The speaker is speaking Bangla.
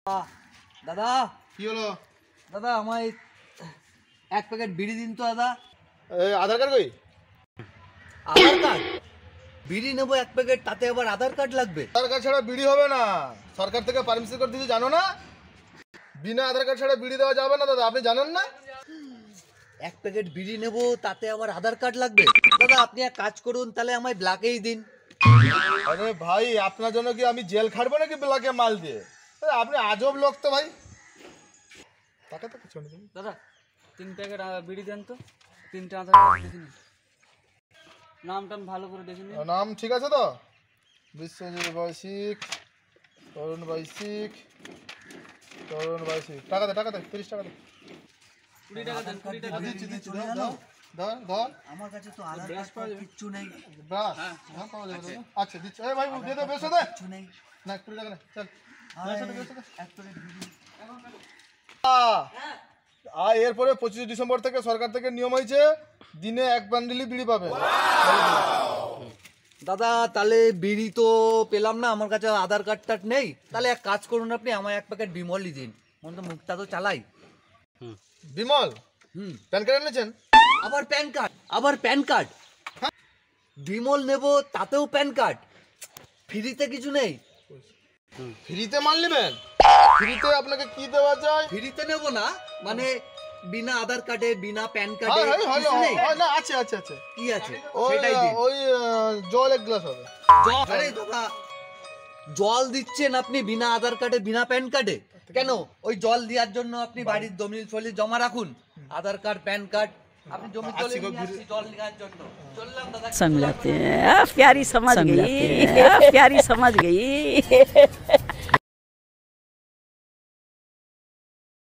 দাদা কি হলো? দাদা আমায় এক প্যাকেট বিড়ি দিন তো দাদা। আধার কার্ড কই? আধার কার্ড? বিড়ি নেবো এক প্যাকেট, তাতে আবার আধার কার্ড লাগবে? আধার কার্ড ছাড়া বিড়ি হবে না, সরকার থেকে পারমিশন করে দিয়েছে, জানো না? বিনা আধার কার্ড ছাড়া বিড়ি দেওয়া যাবে না দাদা, আপনি জানেন না? এক প্যাকেট বিড়ি নেবো, তাতে আবার আধার কার্ড লাগবে? দাদা আপনি এক কাজ করুন, তাহলে আমায় ব্ল্যাকেই দিন। আরে ভাই, আপনার জন্য কি আমি জেল খাটবো নাকি ব্ল্যাকে মাল দিয়ে? আপনি আজব লোক তো ভাই। টাকা তো কিছু নেই দাদা, 3 প্যাকেট বিড়ি দেন তো। 3টে আধার কার্ড দেখে নিন, নাম ভালো করে দেখে নিন। নাম ঠিক আছে তো? বিশ্বজিৎ বৈশিক, তরুণ বৈশিক, তরুণ বৈশিক। টাকা দে 30 টাকা দে। 20 টাকা দেন, 20 টাকা দেন। দিচ্ছি দাও। আমার কাছে তো আধার কার্ড কিচ্ছু নেই। বাস হ্যাঁ, পাওয়া যাবে দাদা। আচ্ছা দিচ্ছি। এই ভাই দিয়ে দে, বেসে দে। কিছু নেই। না 20 টাকা নে, চল। এক প্যাকেট বিড়ি। এরপরে 25 ডিসেম্বর থেকে সরকার থেকে নিয়ম হয়েছে, দিনে 1 বান্ডিলই বিড়ি পাবে। দাদা তাহলে বিড়ি তো পেলাম না, আমার কাছে আধার কার্ড নেই। তাহলে এক কাজ করুন, আপনি আমায় এক প্যাকেট বিমলই দিন, মনে তো মুখটা তো চালাই। বিমল প্যান কার্ড এনেছেন? আবার প্যান কার্ড? বিমল নেব, তাতেও প্যান কার্ড? ফ্রিতে কিছু নেই? ফ্রিতে মাল নেবেন? ফ্রিতে আপনাকে কি দেওয়া যায়? ফ্রিতে নেব না, মানে বিনা আধার কার্ডে, বিনা প্যান কার্ডে হ্যাঁ, কিছু নেই? না আছে। কি আছে ওই সেটাই দিন। ওই জল 1 গ্লাস হবে। আরে দাদা, জল দিচ্ছেন আপনি বিনা আধার কার্ডে, বিনা প্যান কার্ডে? কেন? ওই জল দেওয়ার জন্য আপনি বাড়ির দলিল ফলিল জমা রাখুন, আধার কার্ড প্যান কার্ড আপনি জমি দলিল নিয়ে আসছি জল নেওয়ার জন্য। চললাম দাদা। समझ लाते हैं प्यारी समझ गई